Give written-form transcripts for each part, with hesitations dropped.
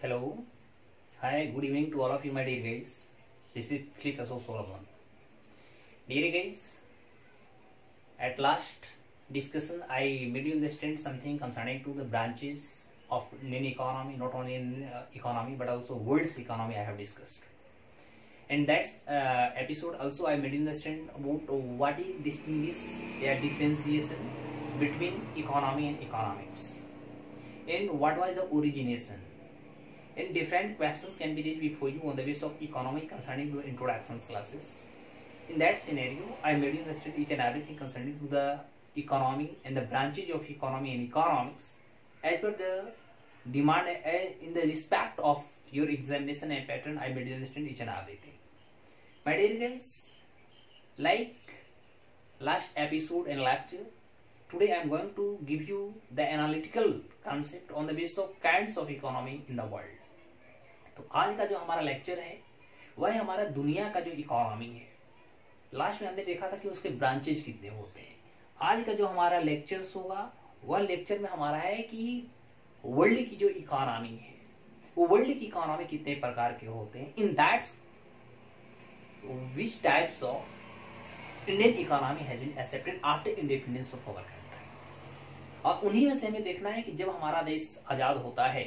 Hello. Hi, good evening to all of you, my dear guys. This is Cliff S.O. Solomon. Dear guys, at last discussion, I made you understand something concerning to the branches of Indian economy, not only in economy, but also world's economy I have discussed. In that episode also I made you understand about what is differentiation between economy and economics, and what was the origination. And different questions can be raised before you on the basis of economy concerning your introductions classes. In that scenario, I made you understand each and everything concerning to the economy and the branches of economy and economics as per the demand in the respect of your examination and pattern. I made you understand each and everything. My dear guys, like last episode and lecture, today I am going to give you the analytical concept on the basis of kinds of economy in the world. तो आज का जो हमारा lecture है वह हमारा दुनिया का जो इकोनॉमी है। लास्ट में हमने देखा था कि उसके ब्रांचेज कितने होते हैं। आज का जो हमारा लेक्चर्स होगा वह लेक्चर में हमारा है कि वर्ल्ड की जो इकोनॉमी है वो वर्ल्ड की इकोनॉमी कितने प्रकार के होते हैं, in that's which types of Indian economy has been accepted after independence of our country. और उन्हीं में से हमें देखना है कि जब हमारा देश आजाद होता है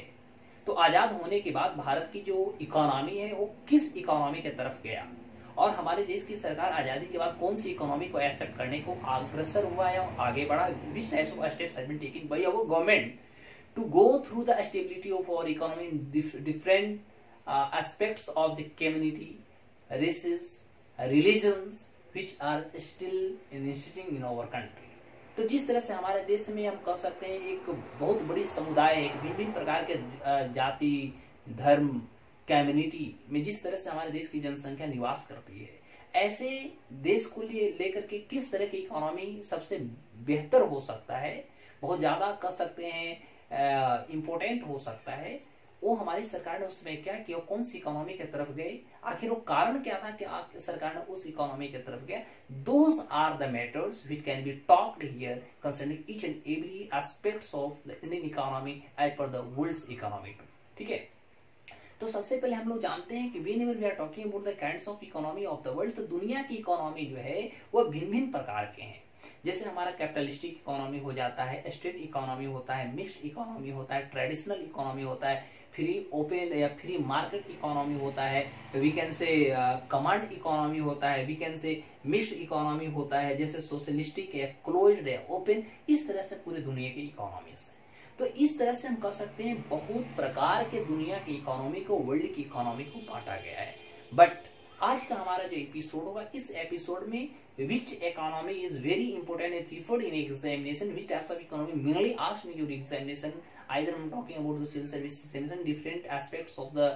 तो आजाद होने के बाद भारत की जो इकोनॉमी है वो किस इकोनॉमी की तरफ गया, और हमारे देश की सरकार आजादी के बाद कौन सी इकोनॉमी को एक्सेप्ट करने को अग्रसर हुआ या आगे बढ़ा। Which types of steps have been taken by our government to go through the stability of our economy in different aspects of the community, races, religions which are still existing in our country. तो जिस तरह से हमारे देश में हम कह सकते हैं एक बहुत बड़ी समुदाय है, विभिन्न प्रकार के जाति, धर्म, कम्युनिटी में जिस तरह से हमारे देश की जनसंख्या निवास करती है, ऐसे देश को लेकर के किस तरह की इकोनॉमी सबसे बेहतर हो सकता है, बहुत ज्यादा कह सकते हैं इम्पोर्टेंट हो सकता है, वो हमारी सरकार ने उसमें क्या किया, कौन सी इकोनॉमी की तरफ गए, आखिर वो कारण क्या था कि सरकार ने उस इकोनॉमी की तरफ गया। Those are the matters which can be talked here concerning each and every aspects of the Indian economy as per the world's economy. ठीक है, तो सबसे पहले हम लोग जानते हैं कि whenever we are talking about the kinds of economy of the world, तो दुनिया की इकोनॉमी जो है वो भिन्न भिन्न प्रकार के हैं। जैसे हमारा कैपिटलिस्टिक इकोनॉमी हो जाता है, स्टेट इकोनॉमी होता है, मिक्स्ड इकोनॉमी होता है, ट्रेडिशनल इकोनॉमी होता है, फ्री ओपन या फ्री मार्केट इकोनॉमी होता है, we can say command economy होता है, we can say mixed economy होता है, जैसे सोशलिस्टिक है, क्लोज्ड है, ओपन, इस तरह से पूरी दुनिया की इकोनॉमीज है। तो इस तरह से हम कह सकते हैं बहुत प्रकार के दुनिया की इकोनॉमी को, वर्ल्ड की इकोनॉमी को बांटा गया है। बट आज का हमारा जो एपिसोड होगा, इस एपिसोड में which economy is very important and preferred in examination, which types of economy mainly asked in your examination, either I'm talking about the civil service examination, different aspects of the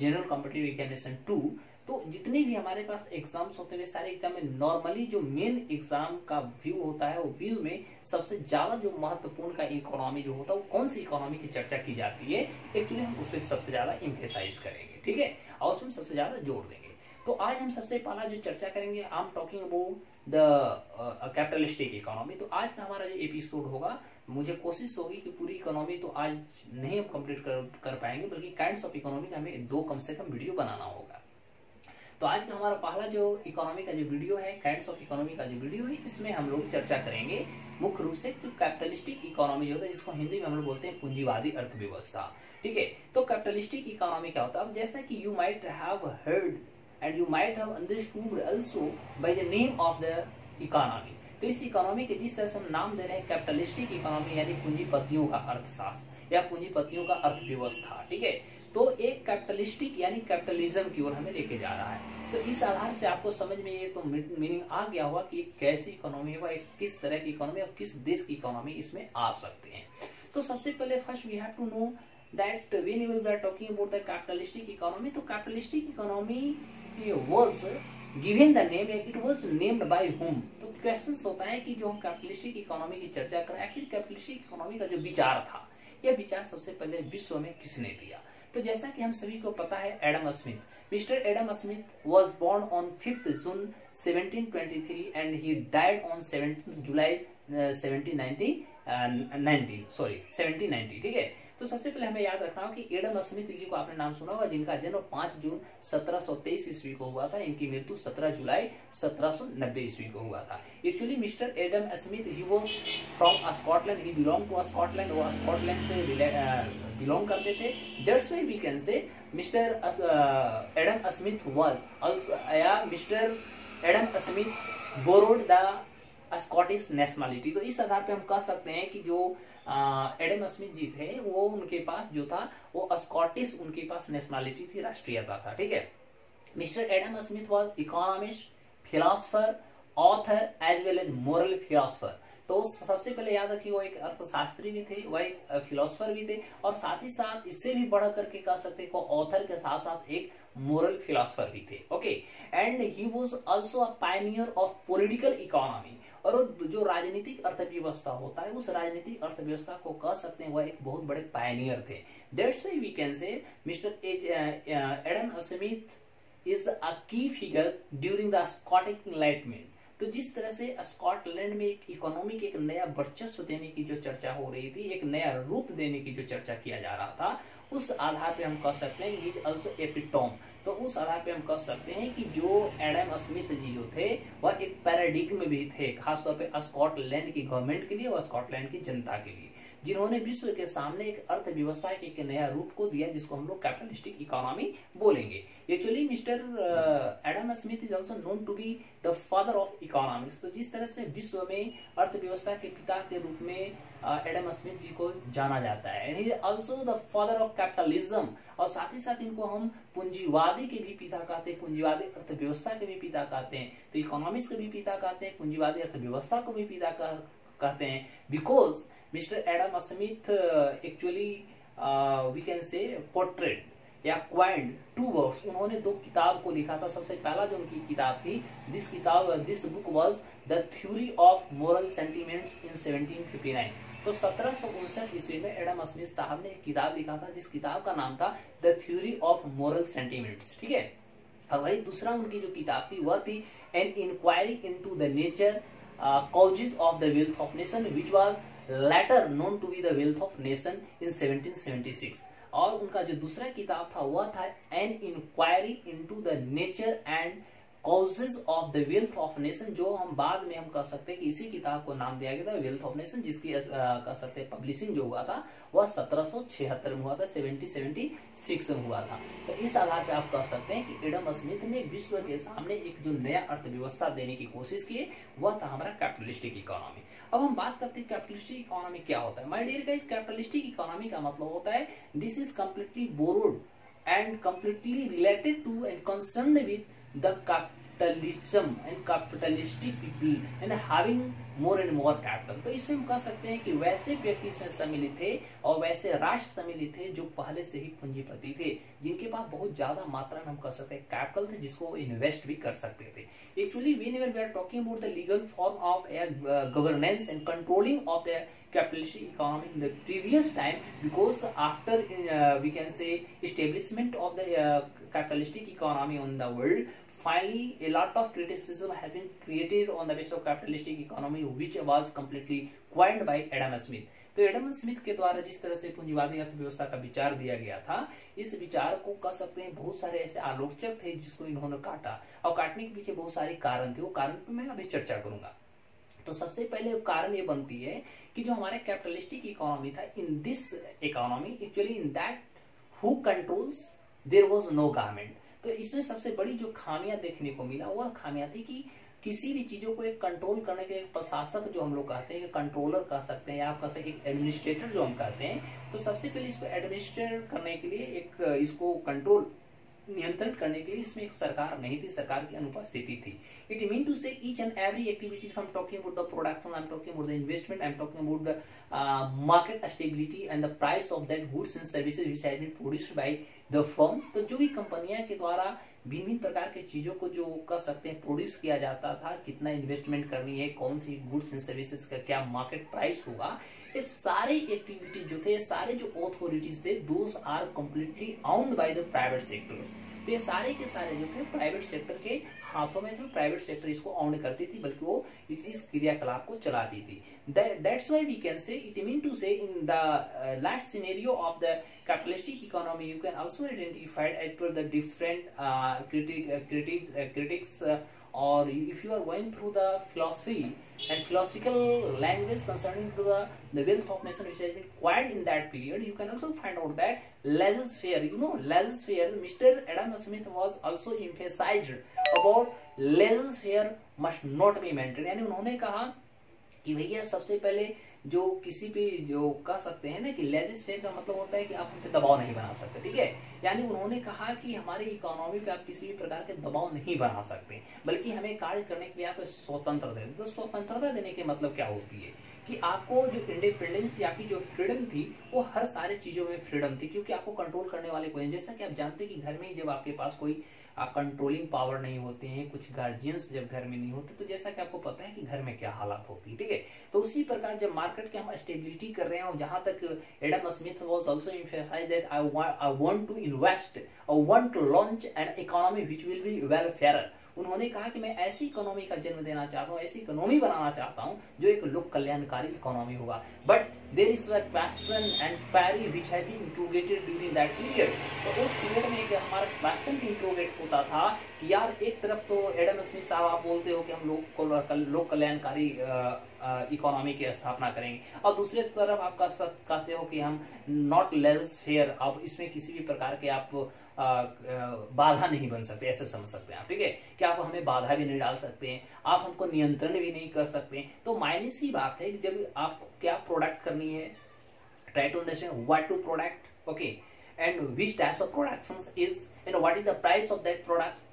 general competitive examination too। तो जितने भी हमारे पास exams होते हैं सारे exam में normally जो main exam का व्यू होता है, वो व्यू में सबसे ज्यादा जो महत्वपूर्ण का इकोनॉमी जो होता है वो कौन सी इकोनॉमी की चर्चा की जाती है, एक्चुअली हम उस पर सबसे ज्यादा इम्फेसाइज करेंगे। ठीक है, और उसमें सबसे ज्यादा जोर देंगे। तो आज हम सबसे पहला जो चर्चा करेंगे, आई am talking about the capitalistic economy. तो आज का हमारा जो एपिसोड होगा, मुझे कोशिश होगी कि पूरी इकोनॉमी तो आज नहीं हम कंप्लीट कर पाएंगे, बल्कि काइंड्स ऑफ इकोनॉमी का हमें 2 कम से कम वीडियो बनाना होगा। तो आज का हमारा पहला जो इकोनॉमी का जो वीडियो है, काइंड्स ऑफ इकोनॉमी का जो वीडियो है, इसमें हम लोग चर्चा करेंगे मुख्य रूप से जो कैपिटलिस्टिक इकोनॉमी जो होता है, जिसको हिंदी में हम लोग बोलते हैं पूंजीवादी अर्थव्यवस्था। ठीक है, तो कैपिटलिस्टिक इकोनॉमी क्या होता है, अब जैसा कि you might have heard and you might have understood also by the name of the economy। तो इस इकोनॉमी के जिस तरह से हम नाम दे रहे हैं कैपिटलिस्टिक इकोनॉमी, यानी पूंजीपतियों का अर्थशास्त्र या पूंजीपतियों का अर्थव्यवस्था। ठीक है, तो एक कैपिटलिस्टिक यानी कैपिटलिज्म की ओर हमें लेके जा रहा है। तो इस आधार से आपको समझ में ये तो मीनिंग आ गया होगा कि एक कैसी इकोनॉमी होगा, एक किस तरह की इकोनॉमी और किस देश की इकोनॉमी इसमें आ सकते हैं। तो सबसे पहले first we have to know that whenever we are talking about the capitalistic economy, तो capitalistic economy was given the name, it was named by whom। तो क्वेश्चन होता है कि जो हम कैपिटलिस्टिक इकोनॉमी की चर्चा करें, आखिर कैपिटलिस्टिक इकोनॉमी का जो विचार था, यह विचार सबसे पहले विश्व में किसने दिया। तो जैसा कि हम सभी को पता है, Adam Smith, mister Adam Smith was born on 5th June 1723 and he died on 17th July 1790 1790, ठीक है। तो सबसे पहले हमें याद रखना हो कि एडम स्मिथ जी को आपने नाम सुना होगा, जिनका जन्म 5 जून 1723 ईस्वी को हुआ था। इनकी मृत्यु 17 जुलाई 1790 ईस्वी को हुआ था। Actually mister Adam Smith he was from Scotland, he belong to Scotland, वो स्कॉटलैंड से बिलोंग करते थे। That's why we can say mister Adam Smith was also mister Adam Smith borrowed the Scottish nationality. तो इस आधार पे हम कह सकते हैं कि जो एडम स्मिथ जी थे वो उनके पास जो था वो स्कॉटिश उनके पास नेशनलिटी थी, राष्ट्रीयता था, ठीक है। Mister Adam Smith was economist, philosopher, author as well as moral philosopher. तो सबसे पहले याद रखिए वो एक अर्थशास्त्री भी थे, वह एक फिलोसोफर भी थे, और साथ ही साथ इससे भी बढ़ करके कह सकते हैं ऑथर के साथ साथ एक मोरल फिलोसोफर भी थे, okay. And he was also a Pioneer of political economy, और जो राजनीतिक अर्थव्यवस्था होता है उस राजनीतिक अर्थव्यवस्था को कह सकते हैं वह एक बहुत बड़े पायनियर थे। That's why we can say mister Adam Smith is a key figure during the Scottish enlightenment. तो जिस तरह से स्कॉटलैंड में एक इकोनॉमी के एक नया वर्चस्व देने की जो चर्चा हो रही थी, एक नया रूप देने की जो चर्चा किया जा रहा था, उस आधार पे हम कह सकते हैं इज आल्सो एपिटोम। तो उस आधार पे हम कह सकते हैं कि जो एडम स्मिथ जी जो थे वह एक पैराडिग्म भी थे, खासतौर पे स्कॉटलैंड की गवर्नमेंट के लिए और स्कॉटलैंड की जनता के लिए, जिन्होंने विश्व के सामने एक अर्थव्यवस्था के एक नया रूप को दिया, जिसको हम लोग कैपिटलिस्टिक इकोनॉमी बोलेंगे। Actually mister Adam Smith is also known to be the father of economics. तो जिस तरह से विश्व में अर्थव्यवस्था के पिता के रूप में एडम स्मिथ जी को जाना जाता है, and he is also the father of capitalism, और साथ ही साथ इनको हम पूंजीवादी के भी पिता कहते हैं, पूंजीवादी अर्थव्यवस्था के भी पिता कहते हैं। तो इकोनॉमिक्स के भी पिता कहते हैं, पूंजीवादी अर्थव्यवस्था को भी पिता कहते हैं, because mister Adam Smith actually we can say portrait or coined 2 works. उन्होंने 2 किताब को लिखा था। सबसे पहला जो उनकी किताब थी, this book was the theory of moral sentiments in 1759। तो 1759 ईस्वी में एडम स्मिथ साहब ने एक किताब लिखा था, जिस किताब का नाम था the theory of moral sentiments, ठीक है। और वही दूसरा उनकी जो किताब थी वह थी an inquiry into the nature causes of the wealth of nation, which was later known to be the wealth of nation in 1776। और उनका जो दूसरा किताब था वह था an inquiry into the nature and causes of the wealth of nation, जो हम बाद में हम कह सकते हैं कि इसी किताब को नाम दिया गया था वेल्थ ऑफ नेशन, जिसकी कह सकते हैं पब्लिशिंग जो हुआ था वह 1776 में हुआ था, 1776 में हुआ था। तो इस आधार पे आप कह सकते हैं कि एडम स्मिथ ने विश्व के सामने एक जो नया अर्थव्यवस्था देने की कोशिश की, वह था हमारा कैपिटलिस्टिक इकोनॉमी। अब हम बात करते हैं कैपिटलिस्टिक इकोनॉमी क्या होता है। My dear guys, capitalistic economy का मतलब होता है this is completely borrowed and completely related to and concerned with the capitalism and capitalistic people and having more and more capital। तो इसमें हम कह सकते हैं कि वैसे व्यक्ति इसमें सम्मिलित थे और वैसे राष्ट्र सम्मिलित थे जो पहले से ही पूंजीपति थे, जिनके पास बहुत ज्यादा मात्रा में हम कह सकते हैं कैपिटल थे, जिसको वो इन्वेस्ट भी कर सकते थे। Actually whenever we are talking about the legal form of governance and controlling of the capitalistic economy in the previous time, because after we can say establishment of the capitalistic economy on the world, finally a lot of criticism has been created on the basis of capitalistic economy, which was completely coined by Adam Smith। तो Adam Smith के द्वारा जिस तरह से पूंजीवादी अर्थव्यवस्था का विचार दिया गया था, इस विचार को कह सकते हैं बहुत सारे ऐसे आलोचक थे जिसको इन्होंने काटा, और काटने के पीछे बहुत सारे कारण थे। वो कारण पे मैं अभी चर्चा करूंगा। तो सबसे पहले कारण ये बनती है कि जो हमारा कैपिटलिस्टिक इकोनॉमी था, in this economy actually in that who controls there was no government. तो इसमें सबसे बड़ी जो खामियां देखने को मिला वह खामियां थी कि किसी भी चीजों को एक कंट्रोल करने के एक प्रशासक जो हम लोग कहते हैं, कंट्रोलर कह सकते हैं, या आप कह सकते हैं एडमिनिस्ट्रेटर जो हम कहते हैं। तो सबसे पहले इसको एडमिनिस्ट्रेट करने के लिए एक इसको कंट्रोल नियंत्रण करने के लिए इसमें एक सरकार नहीं थी, सरकार की अनुपस्थिति थी। It mean to say each and every activity, I am talking about the production, I am talking about the investment, I am talking about the market stability and the price of that goods and services which have been produced by the firms. तो जो भी कंपनियां के द्वारा भिन्न प्रकार के चीजों को जो कह सकते हैं प्रोड्यूस किया जाता था, कितना इन्वेस्टमेंट करनी है, कौन सी गुड्स एंड सर्विसेज का क्या मार्केट प्राइस होगा, ये सारे एक्टिविटी जो थे, सारे जो अथॉरिटीज थे, those are completely owned by the private sector. तो ये सारे के सारे जो थे प्राइवेट सेक्टर के हाथों में थे, प्राइवेट सेक्टर इसको ऑन करती थी, बल्कि वो इस क्रियाकलाप को चलाती थी। That's why we can say, it mean to say, in the last scenario of the capitalistic economy, you can also identify as per the different critics, or if you are going through the philosophy and philosophical language concerning to the wealth of nation which has been acquired in that period, you can also find out that laissez-faire, laissez-faire, Mr. Adam Smith was also emphasized about laissez-faire must not be maintained। यानी उन्होंने कहा कि भैया सबसे पहले जो किसी पे जो कह सकते हैं ना कि लेजिस्लेचर का मतलब होता है कि आप उन पे दबाव नहीं बना सकते, ठीक है। यानी उन्होंने कहा कि हमारी इकोनॉमी पे आप किसी भी प्रकार के दबाव नहीं बना सकते, बल्कि हमें कार्य करने के लिए आप स्वतंत्र दे। तो स्वतंत्रता देने के मतलब क्या होती है कि आपको जो इंडिपेंडेंस थी, आपकी जो फ्रीडम थी, वो हर सारी चीजों में फ्रीडम थी, क्योंकि आपको कंट्रोल करने वाले कोई नहीं। जैसा कि आप जानते हैं कि घर में जब आपके पास कोई कंट्रोलिंग पावर नहीं होते हैं, कुछ गार्जियंस जब घर में नहीं होते, तो जैसा कि आपको पता है कि घर में क्या हालात होती है, ठीक है। तो उसी प्रकार जब मार्केट के हम स्टेबिलिटी कर रहे हैं, और जहां तक Adam Smith was also emphasize that I want to invest, I want to launch an economy which will be welfare. उन्होंने कहा कि मैं ऐसी इकोनॉमी का जन्म देना चाहता हूँ, ऐसी इकोनॉमी बनाना चाहता हूँ जो एक लोक कल्याणकारी इकोनॉमी होगा। But there is a question and query which has been interrogated during that period. तो उस पीरियड में एक हमारा क्वेश्चन इंट्रोगेट होता था कि यार एक तरफ तो एडम स्मिथ साहब आप बोलते हो कि हम लोक कल्याणकारी इकोनॉमी की स्थापना करेंगे, और दूसरे तरफ आप कहते हो कि हम नॉट लेज़-फेयर, आप इसमें किसी भी प्रकार के आप बाधा नहीं बन सकते, ऐसे समझ सकते हैं आप, ठीक है। कि आप हमें बाधा भी नहीं डाल सकते हैं, आप हमको नियंत्रण भी नहीं कर सकते हैं। तो मायने सी बात है कि जब आपको क्या प्रोडक्ट करनी है, try to understand what to product, okay, and which types of productions is and what is the price of that product.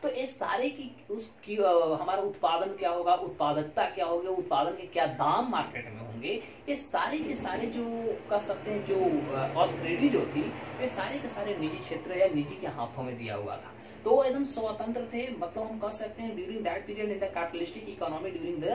तो इस सारे की हमारा उत्पादन क्या होगा, उत्पादकता क्या होगी, उत्पादन के क्या दाम मार्केट में होंगे, ये सारे के सारे जो कह सकते हैं जो अथॉरिटी जो थी, ये सारे के सारे निजी क्षेत्र या निजी के हाथों में दिया हुआ था। तो वो एकदम स्वतंत्र थे, मतलब हम कह सकते हैं during that period in the capitalistic economy during the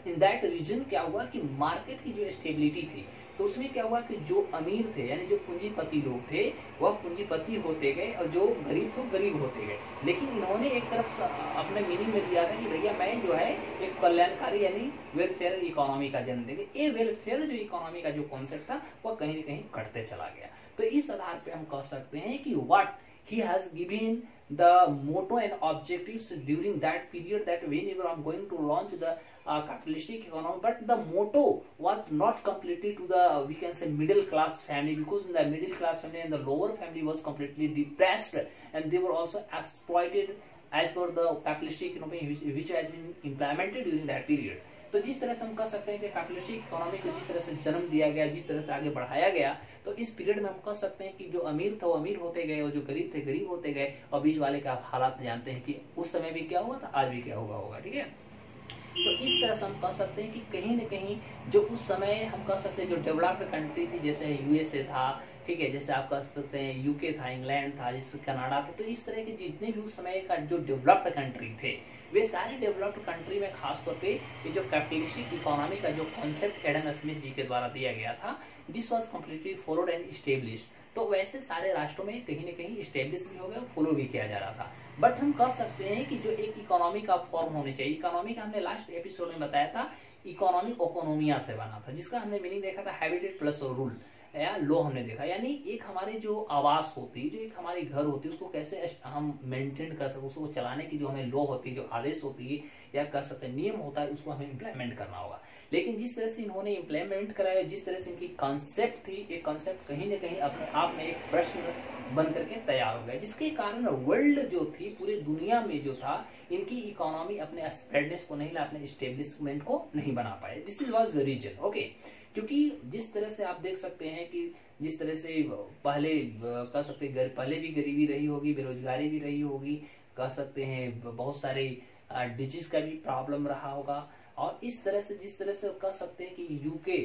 in that reason क्या हुआ कि मार्केट की जो स्टेबिलिटी थी, तो उसमें क्या हुआ कि जो अमीर थे यानी जो पूंजीपति लोग थे वह पूंजीपति होते गए, और जो गरीब थे गरीब होते गए। लेकिन इन्होंने एक तरफ अपने मीनिंग में दिया था कि भैया मैं जो है एक कल्याणकारी यानी वेलफेयर इकोनॉमी का जन्म देंगे। ये वेलफेयर जो इकोनॉमी का जो कॉन्सेप्ट था वह कहीं न कहीं घटते चला गया। तो इस आधार पे हम कह सकते हैं कि what he has given the motto and objectives during that period, that whenever I'm going to launch the capitalistic economy, but the motto was not completely to the, we can say, middle class family, because the middle class family and the lower family was completely depressed, and they were also exploited as per the capitalistic economy which has been implemented during that period। तो जिस तरह से हम कह सकते हैं कि capitalistic economy को जिस तरह से जन्म दिया गया, जिस तरह से आगे बढ़ाया गया, तो इस पीरियड में हम कह सकते हैं कि जो अमीर था वो अमीर होते गए, और जो गरीब थे गरीब होते गए, और बीच वाले का आप हालात जानते हैं कि उस समय भी क्या हुआ था, आज भी क्या होगा, ठीक है। तो इस तरह से हम कह सकते हैं कि कहीं न कहीं जो उस समय हम कह सकते हैं जो डेवलप्ड कंट्री थी, जैसे यूएसए था, ठीक है, जैसे आप कह सकते हैं यूके था, इंग्लैंड था, जैसे कनाडा था, तो इस तरह के जितने भी उस समय का जो डेवलप्ड कंट्री थे, वे सारे डेवलप्ड कंट्री में खासतौर पे ये जो कैपिटलिस्टिक इकोनॉमी का जो कॉन्सेप्ट एडम स्मिथ जी के द्वारा दिया गया था, this was completely followed and established. तो वैसे सारे राष्ट्रों में कहीं न कहीं स्टेब्लिश भी हो गया, फॉलो भी किया जा रहा था। बट हम कह सकते हैं कि जो एक इकोनॉमी का फॉर्म होनी चाहिए, इकोनॉमी का हमने लास्ट एपिसोड में बताया था, इकोनॉमी ओकोनोमिया से बना था, जिसका हमने मीनिंग देखा था हैबिटेट प्लस रूल या लो हमने देखा। यानी एक हमारे जो आवास होती, जो एक हमारी घर होती, उसको कैसे हम मेंटेन कर सकते, उसको चलाने की जो हमें लॉ होती है, जो आदेश होती है या कर सकते नियम होता है, उसको हमें इम्प्लीमेंट करना होगा। लेकिन जिस तरह से इन्होंने इम्प्लीमेंट कराया, जिस तरह से इनकी कॉन्सेप्ट थी, एक कॉन्सेप्ट कहीं न कहीं अपने आप में एक प्रश्न बन करके तैयार हो गया, जिसके कारण वर्ल्ड जो थी, पूरी दुनिया में जो था, इनकी इकोनॉमी अपने स्प्रेडनेस को नहीं ला, अपने स्टेब्लिशमेंट को नहीं बना पाए। This is was the reason, okay. क्योंकि जिस तरह से आप देख सकते हैं कि जिस तरह से पहले कह सकते हैं पहले भी गरीबी रही होगी, बेरोजगारी भी रही होगी, कह सकते हैं बहुत सारे डिजीज का भी प्रॉब्लम रहा होगा, और इस तरह से जिस तरह से कह सकते हैं कि यूके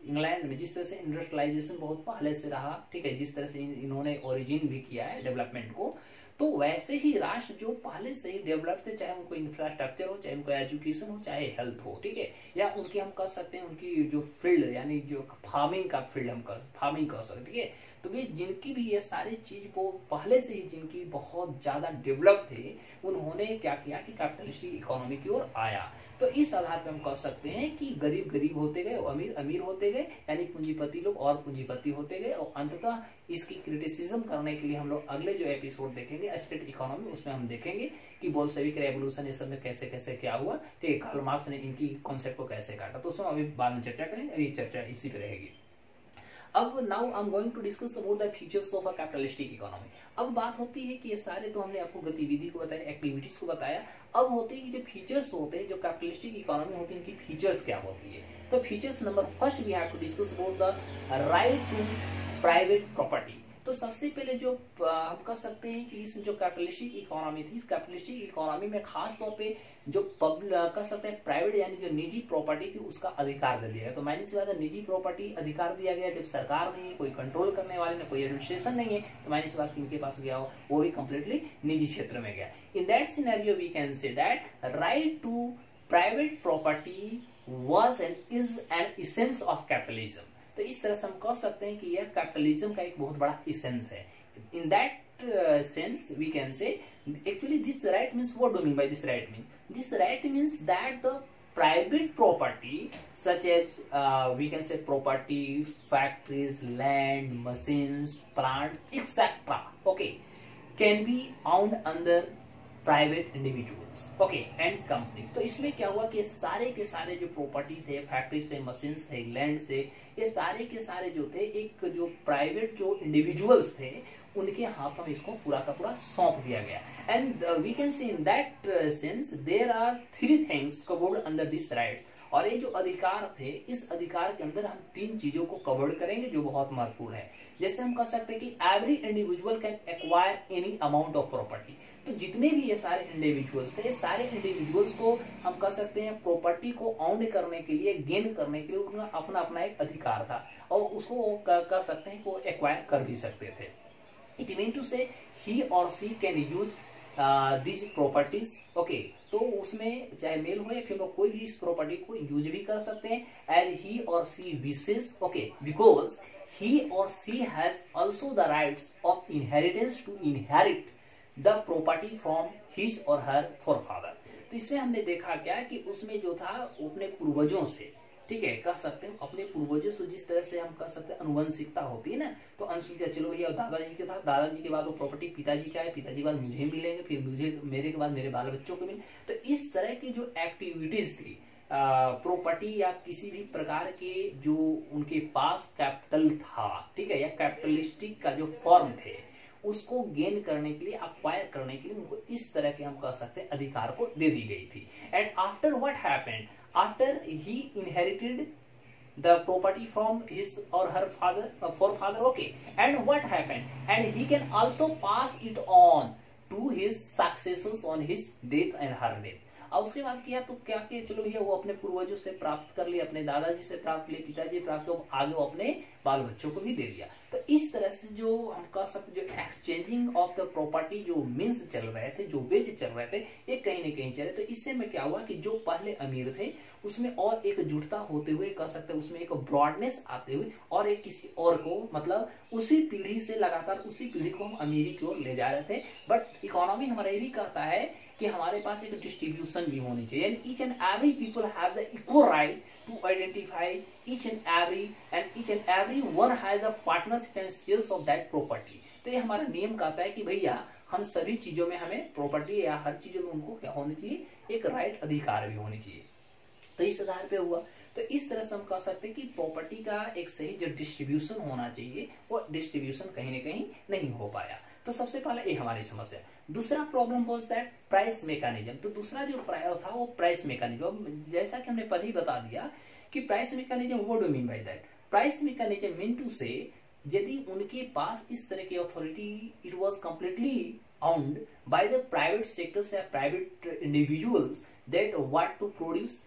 इंग्लैंड में जिस तरह से इंडस्ट्रियलाइजेशन बहुत पहले से रहा, ठीक है, जिस तरह से इन्होंने ओरिजिन भी किया है डेवलपमेंट को, तो वैसे ही राष्ट्र जो पहले से ही डेवलप थे, चाहे उनको इंफ्रास्ट्रक्चर हो, चाहे उनको एजुकेशन हो, चाहे हेल्थ हो, ठीक है, या उनके हम कह सकते हैं उनकी जो फील्ड यानी जो फार्मिंग का फील्ड हम फार्मिंग कह सकते, ठीक है, तो वे जिनकी भी ये सारी चीज को पहले से ही जिनकी बहुत ज्यादा डेवलप थे, उन्होंने क्या किया कि कैपिटलिस्टिक इकोनॉमी की ओर आया। तो इस आधार पर हम कह सकते हैं कि गरीब गरीब होते गए, अमीर अमीर होते गए, यानी पूंजीपति लोग और पूंजीपति होते गए, और अंततः इसकी क्रिटिसिज्म करने के लिए हम लोग अगले जो एपिसोड देखेंगे स्टेट इकोनॉमी, उसमें हम देखेंगे कि बोल्शेविक रेवोल्यूशन ये सब में कैसे कैसे क्या हुआ, ठीक है, कार्ल मार्क्स ने इनकी कॉन्सेप्ट को कैसे काटा, तो उसमें अभी बाद में चर्चा करेंगे, अभी चर्चा इसी पे रहेगी। अब now I am going to discuss about the features of a capitalistic economy. अब बात होती है कि ये सारे तो हमने आपको गतिविधि को बताया, एक्टिविटीज को बताया, अब होती है कि जो फीचर्स होते हैं, जो कैपिटलिस्टिक इकोनॉमी होती है, इनकी फीचर्स क्या होती है। तो features number first we have to discuss about the right to private property. तो सबसे पहले जो हम कह सकते हैं कि इस जो कैपिटलिस्टिक इकोनॉमी थी, इस कैपिटलिस्टिक इकोनॉमी में खास तौर पे जो कह सकते हैं प्राइवेट यानी जो निजी प्रॉपर्टी थी उसका अधिकार दे दिया गया। तो मैंने से ज्यादा निजी प्रॉपर्टी अधिकार दिया गया जब सरकार नहीं है, कोई कंट्रोल करने वाले नहीं, कोई एडमिनिस्ट्रेशन नहीं है, तो मैंने से बात किनके पास गया हो, वो भी कंप्लीटली निजी क्षेत्र में गया। In that scenario we can say that right to private property was and is an essence of capitalism. तो इस तरह से हम कह सकते हैं कि यह कैपिटलिज्म का एक बहुत बड़ा इसेंस है। In that sense we can say actually this right means, what do you mean by this right mean? This right means that the private property such as we can say property, factories, land, machines, plants, etc. okay, can be owned under private individuals, okay, and companies. तो इसमें क्या हुआ कि सारे के सारे जो property थे, फैक्ट्रीज थे, मशीन्स थे, लैंड से, ये सारे के सारे जो थे एक जो प्राइवेट जो इंडिविजुअल्स थे उनके हाथों में इसको पूरा का पूरा सौंप दिया गया। And we can see in that sense there are 3 things covered under this rights. और ये जो अधिकार थे, इस अधिकार के अंदर हम 3 चीजों को कवर्ड करेंगे जो बहुत महत्वपूर्ण है। जैसे हम कह सकते हैं कि every individual can acquire any amount of property. तो जितने भी ये सारे इंडिविजुअल्स थे, ये सारे इंडिविजुअल्स को हम कह सकते हैं प्रॉपर्टी को ऑन करने के लिए, गेन करने के लिए उनका अपना अपना एक अधिकार था, और उसको कह सकते हैं को एक्वायर कर भी सकते थे। It mean to say he or she can use this properties, okay. तो उसमें चाहे मेल हो या फीमेल, कोई भी इस प्रॉपर्टी को यूज भी कर सकते हैं एज ही और सी विशेष, okay, because he or she has also the rights of inheritance to inherit the property from his or her forefather। तो इसमें हमने देखा क्या कि उसमें जो था अपने पूर्वजों से, ठीक है, कह सकते हैं अपने पूर्वजों से जिस तरह से हम कह सकते हैं अनुवंशिकता होती है ना, तो अनुवंशिकता, चलो भैया दादाजी के था, दादाजी के बाद वो प्रॉपर्टी पिताजी का है, पिताजी के बाद मुझे मिलेंगे, फिर मुझे मेरे के बाद मेरे बाल बच्चों को मिले। तो इस तरह की जो एक्टिविटीज थी प्रॉपर्टी या किसी भी प्रकार के जो उनके पास कैपिटल था, ठीक है, या कैपिटलिस्टिक का जो फॉर्म थे, उसको गेन करने के लिए, अक्वायर करने के लिए उनको इस तरह के हम कह सकते हैं अधिकार को दे दी गई थी। And after what happened, after he inherited the property from his or her father, forefather, okay, and what happened, and he can also pass it on to his successors on his death and her death। और उसके बाद किया तो क्या किया, चलो भैया वो अपने पूर्वजों से प्राप्त कर लिया, अपने दादाजी से प्राप्त किया, पिताजी प्राप्त किया, आगे वो अपने बाल बच्चों को भी दे दिया। तो इस तरह से जो हम कह सकते, जो एक्सचेंजिंग ऑफ द प्रॉपर्टी जो मीन्स चल रहे थे, जो वेज चल रहे थे, ये कहीं न कहीं चले। तो इससे में क्या हुआ कि जो पहले अमीर थे उसमें और एक जुटता होते हुए, कह सकते हैं उसमें एक ब्रॉडनेस आते हुए, और एक किसी और को, मतलब उसी पीढ़ी से लगातार उसी पीढ़ी को हम अमीरी की ओर ले जा रहे थे। बट इकोनॉमी हमारा ये भी कहता है कि हमारे पास एक डिस्ट्रीब्यूशन भी होनी चाहिए, and each and every people have the equal right to identify each and every one has a partnership and shares of that property. तो ये हमारा नियम कहता है कि भैया हम सभी चीजों में, हमें प्रॉपर्टी या हर चीजों में उनको क्या होनी चाहिए, एक राइट अधिकार भी होनी चाहिए। तो इस आधार पे हुआ। तो इस तरह से हम कह सकते हैं कि प्रॉपर्टी का एक सही जो डिस्ट्रीब्यूशन होना चाहिए, वो डिस्ट्रीब्यूशन कहीं न कहीं नहीं हो पाया। तो सबसे पहले ये हमारी समस्या। दूसरा problem was that price mechanism. तो दूसरा जो था वो प्राइस मैकेनिज्म। जैसा कि हमने पहले ही बता दिया कि price mechanism, what do mean by that, price mechanism mean to say यदि उनके पास इस तरह की authority, it was completely owned by the private sectors or private individuals, that what to produce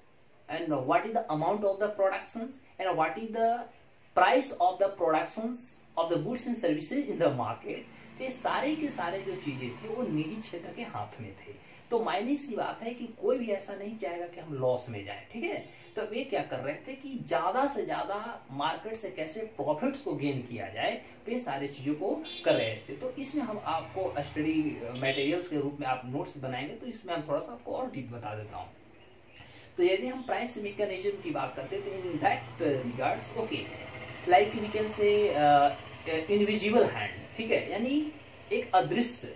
and what is the amount of the productions and what is the price of the productions of the goods and services in the market, तो ये सारे के सारे जो चीजें थे वो निजी क्षेत्र के हाथ में थे। तो मायने सी बात है कि कोई भी ऐसा नहीं चाहेगा कि हम लॉस में जाएं, ठीक है। तो वे क्या कर रहे थे कि ज्यादा से ज्यादा मार्केट से कैसे प्रॉफिट्स को गेन किया जाए, वे सारी चीजों को कर रहे थे। तो इसमें हम आपको स्टडी मटेरियल्स के रूप में आप नोट्स बनाएंगे, तो इसमें हम थोड़ा सा आपको और डीप बता देता हूँ। तो यदि हम प्राइस मैकेनिज्म की बात करते हैं तो in that regards okay, like we can say invisible hand, ठीक है, यानी एक अदृश्य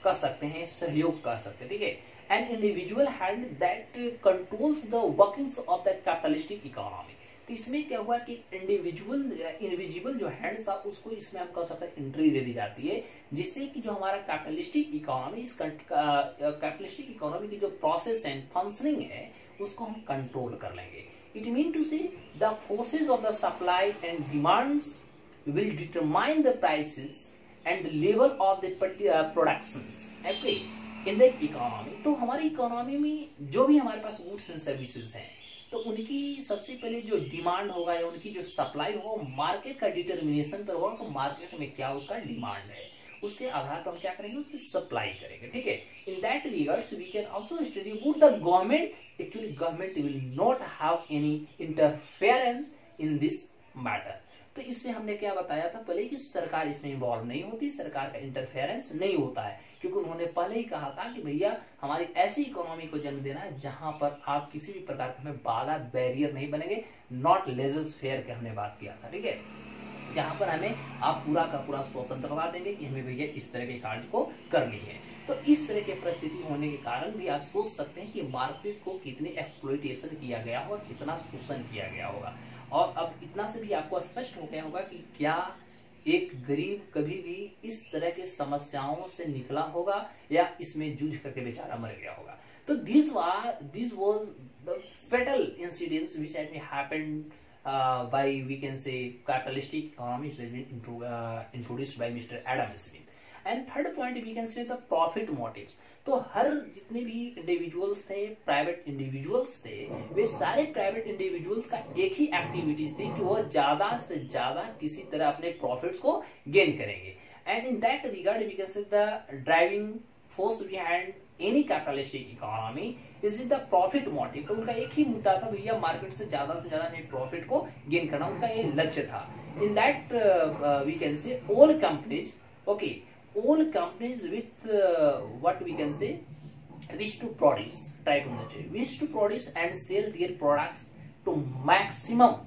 कर सकते हैं, सहयोग कर सकते हैं, ठीक है। An individual hand that controls the workings of the capitalistic economy. तो इसमें क्या हुआ कि इनविजिबल जो हैंड था उसको इसमें हम कह सकते हैं एंट्री दे दी जाती है, जिससे कि जो हमारा कैपिटलिस्टिक इकोनॉमी, इस कैपिटलिस्टिक इकोनॉमी की जो प्रोसेस एंड फंक्शनिंग है उसको हम कंट्रोल कर लेंगे। इट मीन टू से the forces of the supply and demands will determine the prices and the level of the productions okay in the economy। तो हमारी इकोनॉमी में जो भी हमारे पास गुड्स एंड सर्विसेज हैं, तो उनकी सबसे पहले जो डिमांड होगा या उनकी जो सप्लाई होगा मार्केट का डिटर्मिनेशन पर होगा। तो मार्केट में क्या उसका डिमांड है, उसके आधार पर हम क्या करेंगे, उसकी सप्लाई करेंगे, ठीक है। In that regards we can also study about the government. Actually government will not have any interference in this matter. तो इसमें हमने क्या बताया था पहले कि सरकार इसमें इन्वॉल्व नहीं होती, सरकार का इंटरफेरेंस नहीं होता है, क्योंकि उन्होंने पहले ही कहा था कि भैया हमारी ऐसी इकोनॉमी को जन्म देना है जहां पर आप किसी भी प्रकार का हमें बाधा बैरियर नहीं बनेंगे, नॉट लेजर्स फेयर की हमने बात किया था, ठीक है। जहां पर हमें आप पूरा का पूरा स्वतंत्रता देंगे कि हमें भैया इस तरह के कार्य को करनी है। तो इस तरह की परिस्थिति होने के कारण भी आप सोच सकते हैं कि मार्केट को कितनी एक्सप्लॉइटेशन किया गया होगा, कितना शोषण किया गया होगा। और अब इतना से भी आपको स्पष्ट हो गया होगा कि क्या एक गरीब कभी भी इस तरह के समस्याओं से निकला होगा या इसमें जूझ करके बेचारा मर गया होगा। तो this was the fatal incidents which had happened by we can say capitalistic economy which has been introduced by Mr. Adam Smith. And third point we can say the profit motives। तो हर जितने भी individuals थे, private individuals थे, वे सारे private individuals का एक ही activities थी कि वो ज्यादा से ज्यादा किसी तरह अपने प्रॉफिट्स को गेन करेंगे। And in that regard we can say the driving force behind any capitalistic economy is the profit motive. तो उनका एक ही मुद्दा था, भैया मार्केट से ज्यादा प्रॉफिट को गेन करना, उनका ये लक्ष्य था। In that we can say all companies okay, all companies with what we can say wish to produce, try to understand, wish to produce and sell their products to maximum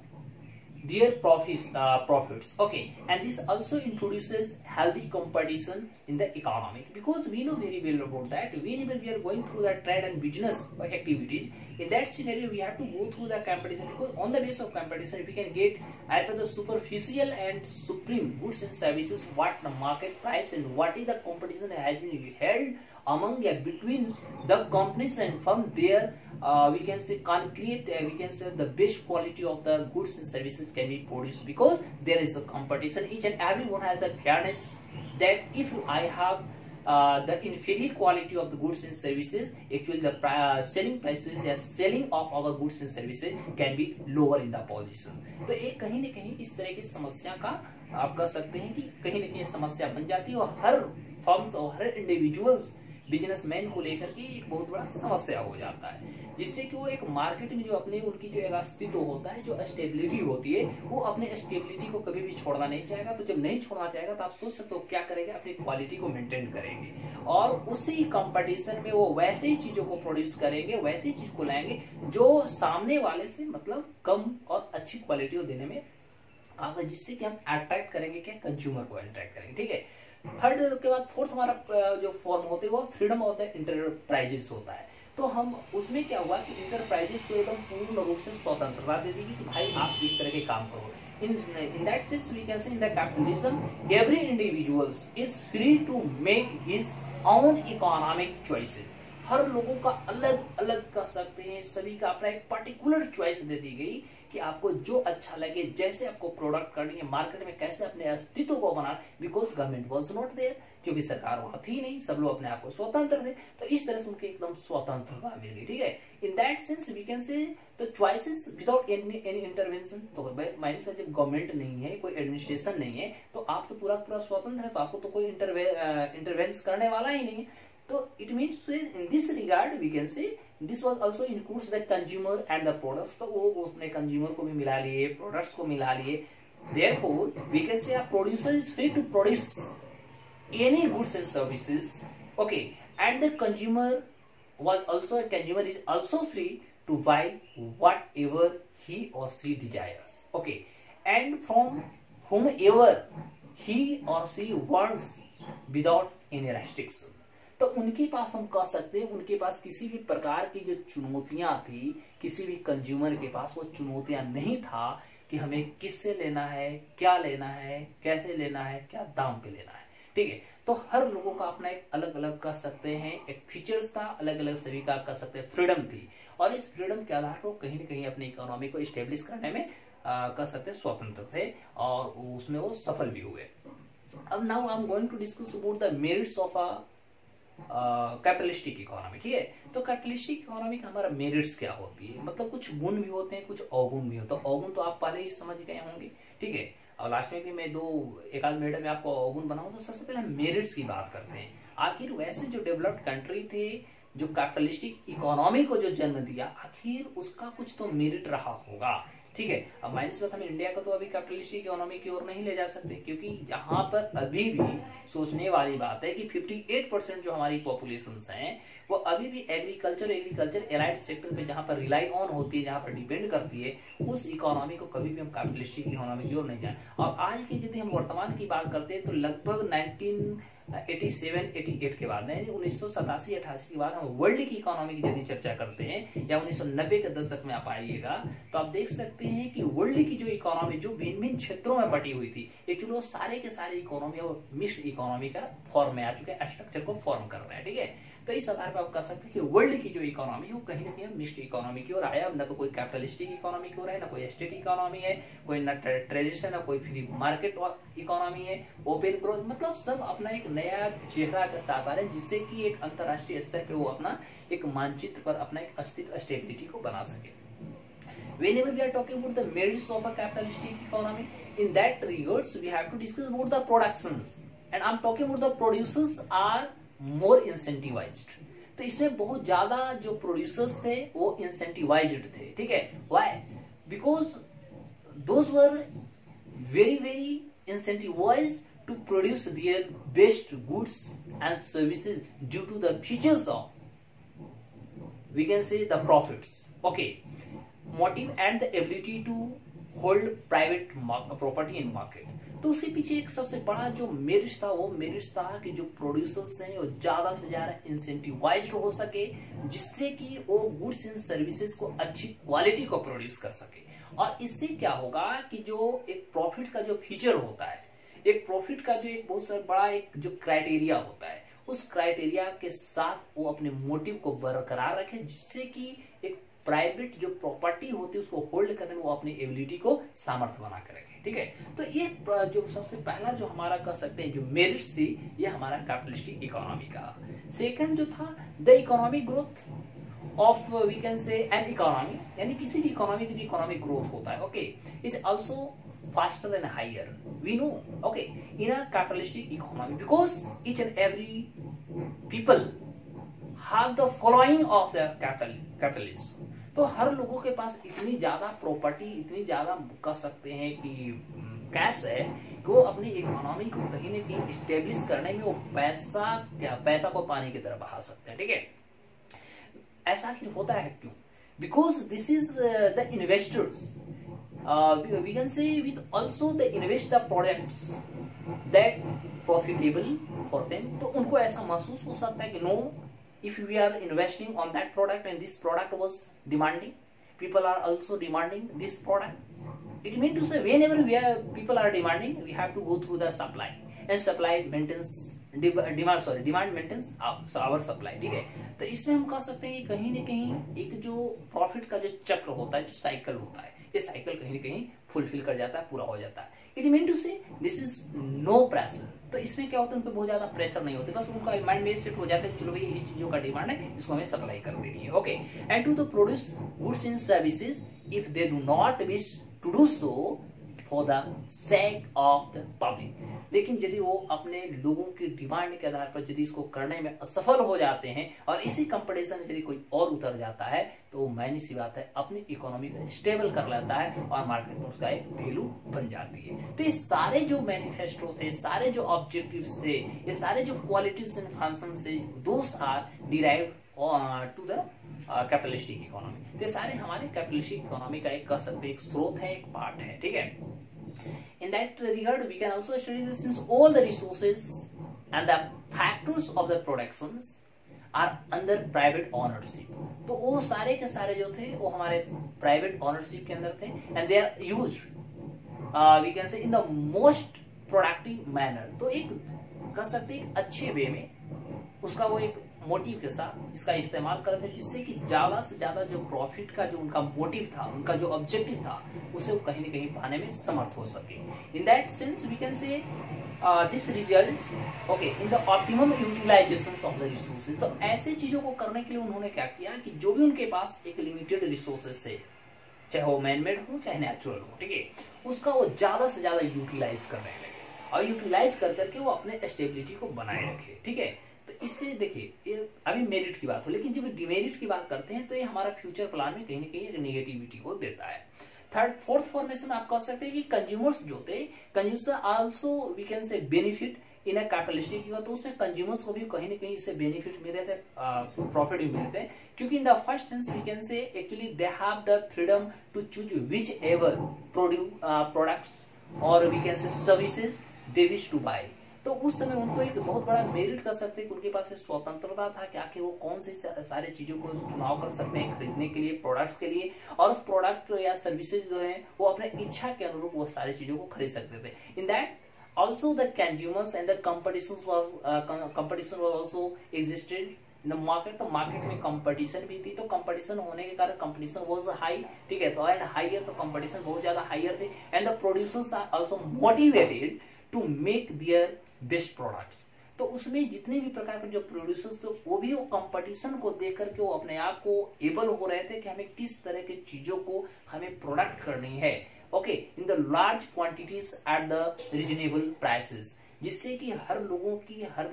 their profits okay, and this also introduces healthy competition in the economy, because we know very well about that whenever we are going through the trade and business activities, in that scenario we have to go through the competition, because on the basis of competition we can get either the superficial and supreme goods and services, what the market price and what is the competition that has been held among between the companies, and from there we can say concrete we can say the best quality of the goods and services can be produced, because there is a competition. Each and everyone has the fairness that if I have the inferior quality of the goods and services, actually the selling prices या selling of our goods and services can be lower in the position। तो एक कहीं न कहीं इस तरह की समस्या का आप कह सकते हैं कि कहीं न कहीं समस्या बन जाती है, और हर फर्म्स और हर इंडिविजुअल्स बिजनेसमैन को लेकर के एक बहुत बड़ा समस्या हो जाता है, जिससे कि वो एक मार्केट में जो अपने उनकी जो एक अस्तित्व होता है, जो स्टेबिलिटी होती है, वो अपने स्टेबिलिटी को कभी भी छोड़ना नहीं चाहेगा। तो जब नहीं छोड़ना चाहेगा तो आप सोच सकते हो क्या करेंगे, अपनी क्वालिटी को मेंटेन करेंगे और उसी कंपटीशन में वो वैसे ही चीजों को प्रोड्यूस करेंगे, वैसी चीज को लाएंगे जो सामने वाले से मतलब कम और अच्छी क्वालिटी को देने में काम है, जिससे कि हम अट्रैक्ट करेंगे क्या, कंज्यूमर को अट्रैक्ट करेंगे, ठीक है। थर्ड के बाद फोर्थ हमारा जो फॉर्म होते हैं वो फ्रीडम ऑफ द इंटरप्राइजेस होता है। तो हम उसमें क्या हुआ कि इंटरप्राइजेस को एकदम पूर्ण रूप से स्वतंत्रता दे देगी कि भाई आप इस तरह के काम करो। In that sense we can say in the capitalism every individuals is free to make his own economic choices. हर लोगों का अलग अलग कह सकते हैं, सभी का अपना एक पर्टिकुलर चॉइस दे दी गई कि आपको जो अच्छा लगे, जैसे आपको प्रोडक्ट करनी है, मार्केट में कैसे अपने अस्तित्व को बनाना, because government was not there, क्योंकि सरकार वहां थी नहीं, सब लोग अपने आप को स्वतंत्र थे। तो इस तरह से उनके एकदम स्वतंत्रता मिल गई, ठीक है। In that sense we can say the choices without any intervention. तो माइनस में जब गवर्नमेंट नहीं है, कोई एडमिनिस्ट्रेशन नहीं है, तो आप तो पूरा पूरा स्वतंत्र है, तो आपको तो कोई इंटरवेंस करने वाला ही नहीं है। तो it means in this regard we can say this was also includes the consumer and the products. तो वो उसने कंज्यूमर को भी मिला लिए, प्रोडक्ट्स को मिला लिए। Therefore we can say a producer is free to produce any goods and services, okay, and the consumer is also free to buy whatever he or she desires, okay, and from whomever he or she wants without any restriction। तो उनके पास हम कह सकते हैं उनके पास किसी भी प्रकार की जो चुनौतियां थी, किसी भी कंज्यूमर के पास वो चुनौतियां नहीं था कि हमें किससे लेना है, क्या लेना है, कैसे लेना है, क्या दाम पे लेना है, ठीक है। तो हर लोगों का अपना एक अलग अलग कह सकते हैं एक फीचर्स था, अलग अलग सभी का कह सकते हैं फ्रीडम थी, और इस फ्रीडम के आधार पर कहीं ना कहीं अपनी इकोनॉमी को स्टेब्लिश करने में कह सकते हैं स्वतंत्र थे, और उसमें वो सफल भी हुए। अब now I am going to discuss about the merits of a capitalistic economy, ठीक है। तो कैपिटलिस्टिक इकोनॉमी का हमारा मेरिट्स क्या होती है, मतलब कुछ गुण भी होते हैं, कुछ अवगुण भी होते हैं। अवगुण तो आप पहले ही समझ गए होंगे, ठीक है, और लास्ट में भी मैं एक आध मिनट में आपको अवगुण बनाऊं। तो सबसे पहले हम मेरिट्स की बात करते हैं। आखिर वैसे जो डेवलप्ड कंट्री थे, जो कैपिटलिस्टिक इकोनॉमी को जो जन्म दिया, आखिर उसका कुछ तो मेरिट रहा होगा, ठीक है। अब माइनस बात, हम इंडिया को तो अभी कैपिटलिस्टिक इकोनॉमी की ओर नहीं ले जा सकते, क्योंकि यहाँ पर अभी भी सोचने वाली बात है कि 58% जो हमारी पॉपुलेशन है वो अभी भी एग्रीकल्चर एलाइड सेक्टर पे जहाँ पर रिलाई ऑन होती है, जहाँ पर डिपेंड करती है, उस इकोनॉमी को कभी भी हम कैपिटलिस्टिक इकोनॉमी की ओर नहीं जाए। और आज की यदि हम वर्तमान की बात करते हैं तो लगभग 1987-88 के बाद, 1987-88 के बाद हम वर्ल्ड की इकोनॉमी की यदि चर्चा करते हैं, या 1990 के दशक में आप आइएगा तो आप देख सकते हैं कि वर्ल्ड की जो इकोनॉमी जो भिन्न भिन्न क्षेत्रों में बटी हुई थी, एक्चुअली वो सारे के सारे इकोनॉमी और मिक्स्ड इकोनॉमी का फॉर्म में आ चुके हैं, स्ट्रक्चर को फॉर्म कर रहे हैं, ठीक है। तो इस आधार पर आप कह सकते हैं कि वर्ल्ड की जो इकोनॉमी है वो कहीं ना कहीं मिक्स्ड इकोनॉमी की ओर आया। न तो कोई कैपिटलिस्टिक इकोनॉमी की ओर है, ना कोई स्टेट इकोनॉमी है, कोई ना ट्रेडिशन, ना कोई फ्री मार्केट इकोनॉमी है, ओपन ग्रोथ, मतलब सब अपना एक नया चेहरा के साथ आ रहे हैं, जिससे कि एक अंतरराष्ट्रीय स्तर पे वो अपना एक मानचित्र पर अपना एक अस्तित्व, स्टेबिलिटी को बना सके। Whenever we are talking about the merits of a capitalistic economy, in that regards we have to discuss about the productions, and I'm talking about the producers are more incentivized। तो इसमें बहुत ज्यादा जो producers थे वो incentivised थे, ठीक है। Why? Because those were very incentivized to produce their best goods and services due to the features of, we can say, the profits, okay, motive and the ability to hold private property in market। तो उसके पीछे एक सबसे बड़ा जो merit था, वो merit था कि जो प्रोड्यूसर्स हैं वो ज्यादा से ज्यादा इंसेंटिवाइज्ड हो सके, जिससे कि वो गुड्स एंड सर्विसेज को अच्छी क्वालिटी को प्रोड्यूस कर सके। और इससे क्या होगा कि जो एक प्रॉफिट का जो फीचर होता है, एक प्रॉफिट का जो एक बहुत बड़ा एक जो क्राइटेरिया होता है, उस क्राइटेरिया के साथ वो अपने मोटिव को बरकरार रखे, जिससे कि एक प्राइवेट जो प्रॉपर्टी होती है उसको होल्ड करने में वो अपनी एबिलिटी को सामर्थ्य बना कर रखे, ठीक है। तो ये जो सबसे पहला जो हमारा कह सकते हैं जो मेरिट्स थी, ये हमारा कैपिटलिस्टिक इकोनॉमी का। सेकंड जो था the economic growth of, we can say an economy, यानी किसी भी इकोनॉमी की जो इकोनॉमिक ग्रोथ होता है, okay, is also faster and higher, we know, okay, in a capitalistic economy, because each and every people have the following of the capitalism। तो हर लोगों के पास इतनी ज्यादा प्रॉपर्टी, इतनी ज्यादा कह सकते हैं कि कैश है कि वो अपनी इकोनॉमी को कहीं न कहीं स्टेब्लिश करने में वो पैसा को पानी की तरह बहा सकते हैं, ठीक है। ऐसा आखिर होता है क्यों? Because this is the investors, we can say with also they invest the products that profitable for them। तो उनको ऐसा महसूस हो सकता है कि no, if we are investing on that product and this product was demanding, people are also demanding this product, it means to say whenever people are demanding, we have to go through the supply, and supply maintains demand maintains our supply, ठीक है। तो इसमें हम कह सकते हैं कि कहीं न कहीं एक जो प्रॉफिट का जो चक्र होता है, जो साइकिल होता है, ये साइकिल कहीं न कहीं फुलफिल कर जाता है, पूरा हो जाता है। इट मीन टू से दिस इज नो प्रेशर। तो इसमें क्या होता है, उन पर बहुत ज्यादा प्रेशर नहीं होते, बस उनका माइंड में सेट हो जाता है चलो भाई इस चीजों का डिमांड है, इसको हमें सप्लाई कर देनी है, okay. And to the produce goods and services if they do not wish to do so for the sake of the public। लेकिन यदि वो अपने लोगों की डिमांड के आधार पर यदि इसको करने में असफल हो जाते हैं और इसी कंपटीशन में यदि कोई और उतर जाता है तो वो मायने सी बात है अपनी इकोनॉमी को स्टेबल कर लेता है और मार्केट में उसका एक वैल्यू बन जाती है। तो ये सारे जो मैनिफेस्टो थे, सारे जो ऑब्जेक्टिव्स थे, ये सारे जो क्वालिटीज एंड फंक्शंस थे, those are derived to the capitalistic economy. तो सारे हमारे कैपिटलिस्टिक इकोनॉमी का एक कह सकते एक स्रोत है, एक पार्ट है, ठीक है। In that regard, we can also study this since all the resources and the factors of the productions are under private ownership. तो वो सारे के सारे जो थे वो हमारे प्राइवेट ओनरशिप के अंदर थे and they are used, we can say in the most productive manner। तो एक कह सकते एक अच्छे वे में उसका वो एक मोटिव के साथ इसका इस्तेमाल करते थे जिससे कि ज्यादा से ज्यादा जो प्रॉफिट का जो उनका मोटिव था, उनका जो ऑब्जेक्टिव था, उसे वो कहीं न कहीं पाने में समर्थ हो सके। In that sense we can say this results okay in the optimum utilization of the resources. तो ऐसे चीजों को करने के लिए उन्होंने क्या किया कि जो भी उनके पास एक लिमिटेड रिसोर्सेज थे, चाहे वो मैनमेड हो चाहे नेचुरल हो, ठीक है, उसका वो ज्यादा से ज्यादा यूटिलाइज करने लगे और यूटिलाइज कर करके वो अपने स्टेबिलिटी को बनाए रखे, ठीक है। तो इससे देखिए ये अभी मेरिट की बात हो, लेकिन जब डिमेरिट की बात करते हैं तो ये हमारा फ्यूचर प्लान में कहीं ना कहीं एक नेगेटिविटी को देता है। थर्ड फोर्थ फॉर्मेशन आप कह सकते हैं कि कंज्यूमर्स जो थे, consumer also we can say benefit in a capitalistic, तो उसमें कंज्यूमर्स को भी कहीं ना कहीं इससे बेनिफिट मिल रहे थे, प्रॉफिट भी मिल रहे थे, क्योंकि in the first sense we can say actually they have the freedom to choose which ever products और we can say services they wish to buy. तो उस समय उनको एक बहुत बड़ा मेरिट कर सकते हैं कि उनके पास स्वतंत्रता था कि आखिर वो कौन सी सारे चीजों को चुनाव कर सकते हैं खरीदने के लिए, प्रोडक्ट्स के लिए, और उस प्रोडक्ट या सर्विसेज जो है वो अपने इच्छा के अनुरूप वो सारी चीजों को खरीद सकते थे। In that also the consumers and the competition was also existed in the market। तो मार्केट में कंपटीशन भी थी, तो कंपटीशन होने के कारण कंपटीशन वाज हाई, ठीक है, तो एंड हायर, तो कंपटीशन बहुत ज्यादा हायर थे and the producers are also motivated to make their best products. तो उसमें जितने भी प्रकार के जो प्रोड्यूसर्स थे वो भी वो कंपटीशन को देख करके वो अपने आप को एबल हो रहे थे कि हमें किस तरह की चीजों को हमें प्रोडक्ट करनी है, okay, in the large quantities at the reasonable prices, जिससे कि हर लोगों की, हर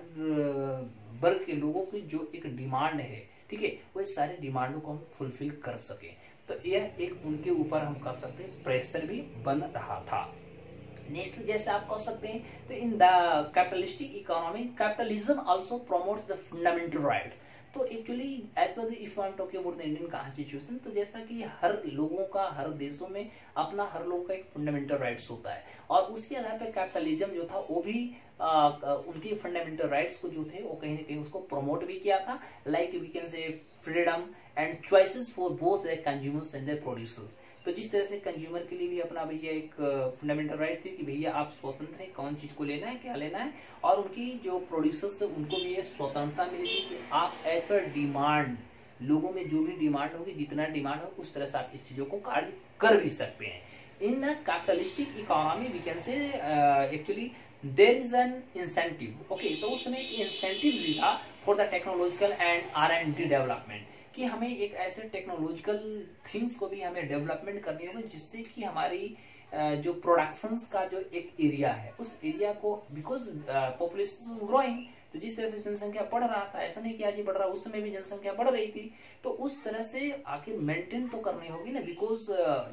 वर्ग के लोगों की जो एक डिमांड है, ठीक है, वो सारे डिमांडों को हम फुलफिल कर सके। तो यह एक उनके ऊपर हम कर सकते हैं प्रेशर भी बन रहा था। नेक्स्ट जैसे आप कह सकते हैं तो in the capitalistic economy capitalism also promotes the fundamental rights. तो एक्चुअली एज पर if I am talking about the Indian constitution, तो जैसा कि हर लोगों का, हर देशों में अपना हर लोगों का एक फंडामेंटल राइट्स होता है और उसके आधार पर कैपिटलिज्म जो था वो भी उनकी फंडामेंटल राइट्स को जो थे वो कहीं ना कहीं उसको प्रमोट भी किया था, like we can say freedom and choices for both the consumers and the producers. तो जिस तरह से कंज्यूमर के लिए भी अपना भैया एक फंडामेंटल राइट थी कि भैया आप स्वतंत्र हैं कौन चीज को लेना है, क्या लेना है, और उनकी जो प्रोड्यूसर्स थे उनको भी ये स्वतंत्रता मिली थी कि आप एज पर डिमांड, लोगों में जो भी डिमांड होगी, जितना डिमांड हो उस तरह से आप इस चीजों को कार्य कर भी सकते हैं। In capitalistic economy we can say actually there is an incentive, okay, तो उस समय इंसेंटिव भी था for the technological and R&D development, कि हमें एक ऐसे टेक्नोलॉजिकल थिंग्स को भी हमें डेवलपमेंट करनी होगी जिससे कि हमारी जो प्रोडक्शंस का जो एक एरिया है उस एरिया को, बिकॉज पॉपुलेशन इज ग्रोइंग, तो जिस तरह से जनसंख्या बढ़ रहा था, ऐसा नहीं कि आज ही बढ़ रहा, उस समय भी जनसंख्या बढ़ रही थी, तो उस तरह से आखिर मेंटेन तो करनी होगी ना, बिकॉज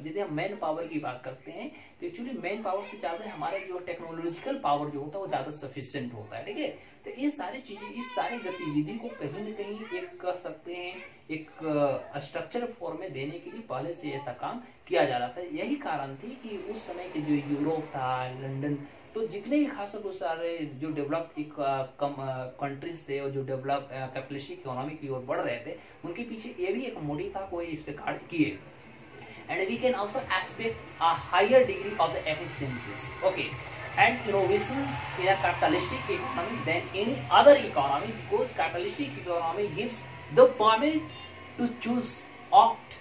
यदि हम मैन पावर की बात करते हैं तो एक्चुअली मैन पावर से ज्यादा हमारे जो टेक्नोलॉजिकल पावर जो होता है वो ज्यादा सफिशिएंट होता है, ठीक है। तो ये सारी चीजें, इस सारी गतिविधि को कहीं न कहीं एक कर सकते हैं एक स्ट्रक्चर फॉर्म में देने के लिए पहले से ऐसा काम किया जा रहा था। यही कारण थी कि उस समय के जो यूरोप था, लंदन, तो जितने भी खासकर सारे जो डेवलप कंट्रीज थे और जो डेवलप कैपिटलिस्टिक इकोनॉमी की ओर बढ़ रहे थे, उनके पीछे ये भी एक मोटिव था, कोई इस पे कार्य किए। And we can also expect a higher degree of the efficiencies, okay, and innovations in a capitalistic economy than any other economy, because capitalistic economy gives the power to choose, opt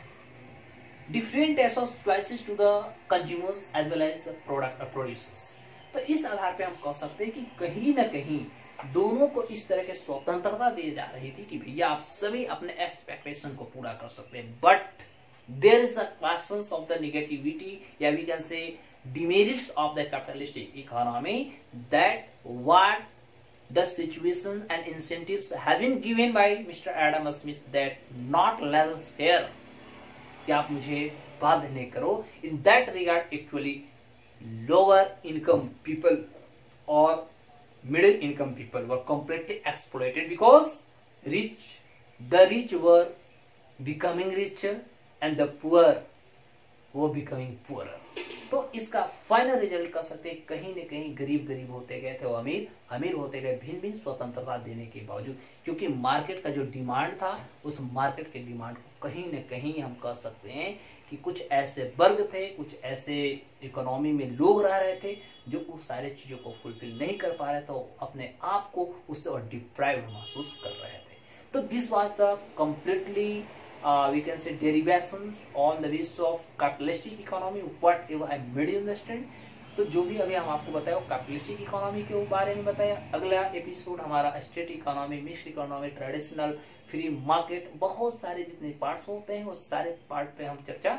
different types of choices to the consumers as well as the producers। तो इस आधार पे हम कह सकते हैं कि कहीं ना कहीं दोनों को इस तरह के स्वतंत्रता दी जा रही थी कि भैया आप सभी अपने एक्सपेक्टेशन को पूरा कर सकते हैं, but there is a questions of the negativity, या we can say demerits of the capitalistic economy, that what the situation and incentives has been given by Mr. Adam Smith that not less fair, कि आप मुझे बाध्य नहीं करो. In that regard, actually lower income people or middle income people were completely exploited because the rich were becoming richer and the poor were becoming poorer. तो इसका final result कर सकते हैं कहीं न कहीं गरीब होते गए थे और अमीर होते गए, भिन्न भिन्न स्वतंत्रता देने के बावजूद, क्योंकि मार्केट का जो डिमांड था उस मार्केट के डिमांड को कहीं न कहीं हम कह सकते हैं कि कुछ ऐसे वर्ग थे, कुछ ऐसे इकोनॉमी में लोग रह रहे थे जो उस सारे चीजों को फुलफिल नहीं कर पा रहे थे, अपने आप को उससे और डिप्राइव्ड महसूस कर रहे थे. तो this was the completely we can say derivations on the basis of capitalistic economy, whatever I made you understand. तो जो भी अभी हम आपको बताया कैपिटलिस्टिक इकोनॉमी के बारे में बताया. अगला एपिसोड हमारा state economy, mixed economy, traditional, free market, बहुत सारे जितने पार्ट्स होते हैं उस सारे पार्ट पे हम चर्चा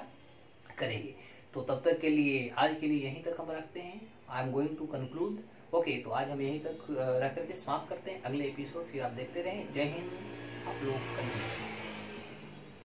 करेंगे. तो तब तक के लिए आज के लिए यहीं तक हम रखते हैं. I am going to conclude. Okay, तो आज हम यहीं तक रख करके समाप्त करते हैं. अगले एपिसोड फिर आप देखते रहें. जय हिंद. आप लोग